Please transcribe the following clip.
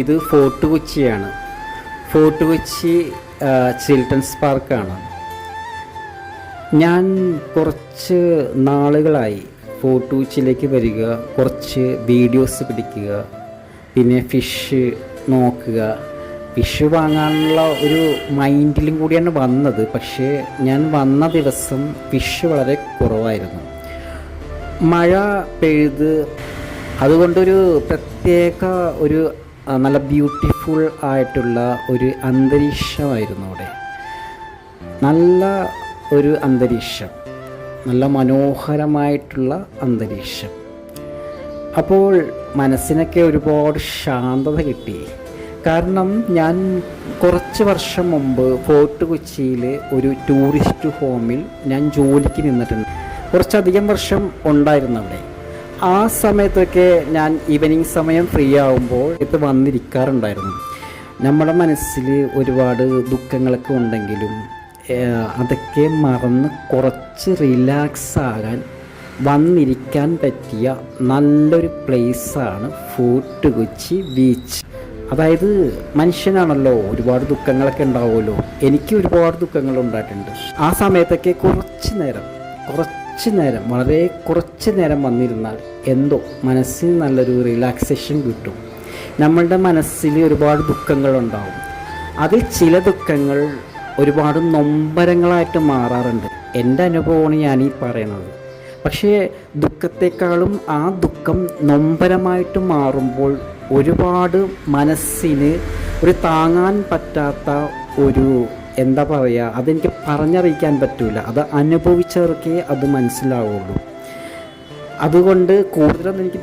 ഇത് fort കൊച്ചിയാണ്. Fort Kochi children's പാർക്കാണ്. ഞാൻ കുറച്ച് നാളുകളായി ഫോർട്ട് കൊച്ചിയിലേക്ക് വരിക, കുറച്ച് വീഡിയോസ് പിടിക്കുക, പിന്നെ ഫിഷ് നോക്കുക. ഫിഷ് വാങ്ങാനുള്ള ഒരു മൈൻഡിലും കൂടിയാണ് വന്നത്. പക്ഷേ ഞാൻ വന്ന ദിവസം ഫിഷ് വളരെ കുറവായിരുന്നു. മഴ പെയ്ത്, അതുകൊണ്ടൊരു പ്രത്യേക ഒരു നല്ല ബ്യൂട്ടിഫുൾ ആയിട്ടുള്ള ഒരു അന്തരീക്ഷമായിരുന്നു അവിടെ. നല്ല ഒരു അന്തരീക്ഷം, നല്ല മനോഹരമായിട്ടുള്ള അന്തരീക്ഷം. അപ്പോൾ മനസ്സിനൊക്കെ ഒരുപാട് ശാന്തത കിട്ടി. കാരണം ഞാൻ കുറച്ച് വർഷം മുമ്പ് ഫോർട്ട് കൊച്ചിയിൽ ഒരു ടൂറിസ്റ്റ് ഹോമിൽ ഞാൻ ജോലിക്ക് നിന്നിട്ടുണ്ട്. കുറച്ചധികം വർഷം ഉണ്ടായിരുന്നു അവിടെ. ആ സമയത്തൊക്കെ ഞാൻ ഈവനിങ് സമയം ഫ്രീ ആകുമ്പോൾ ഇത് വന്നിരിക്കാറുണ്ടായിരുന്നു. നമ്മുടെ മനസ്സിൽ ഒരുപാട് ദുഃഖങ്ങളൊക്കെ ഉണ്ടെങ്കിലും അതൊക്കെ മറന്ന് കുറച്ച് റിലാക്സ് ആകാൻ വന്നിരിക്കാൻ പറ്റിയ നല്ലൊരു പ്ലേസാണ് ഫോർട്ട് കൊച്ചി ബീച്ച്. അതായത് മനുഷ്യനാണല്ലോ, ഒരുപാട് ദുഃഖങ്ങളൊക്കെ ഉണ്ടാവുമല്ലോ. എനിക്ക് ഒരുപാട് ദുഃഖങ്ങൾ ഉണ്ടായിട്ടുണ്ട്. ആ സമയത്തൊക്കെ കുറച്ച് നേരം വളരെ കുറച്ച് നേരം വന്നിരുന്നാൽ എന്തോ മനസ്സിന് നല്ലൊരു റിലാക്സേഷൻ കിട്ടും. നമ്മളുടെ മനസ്സിൽ ഒരുപാട് ദുഃഖങ്ങളുണ്ടാവും. അതിൽ ചില ദുഃഖങ്ങൾ ഒരുപാട് നൊമ്പരങ്ങളായിട്ട് മാറാറുണ്ട്. എൻ്റെ അനുഭവമാണ് ഞാനീ പറയുന്നത്. പക്ഷേ ദുഃഖത്തെക്കാളും ആ ദുഃഖം നൊമ്പരമായിട്ട് മാറുമ്പോൾ ഒരുപാട് മനസ്സിന് ഒരു താങ്ങാൻ പറ്റാത്ത ഒരു എന്താ പറയുക, അതെനിക്ക് പറഞ്ഞറിയിക്കാൻ പറ്റില്ല. അത് അനുഭവിച്ചവർക്കേ അത് മനസ്സിലാവുള്ളൂ. അതുകൊണ്ട് കൂടുതലൊന്നും എനിക്ക്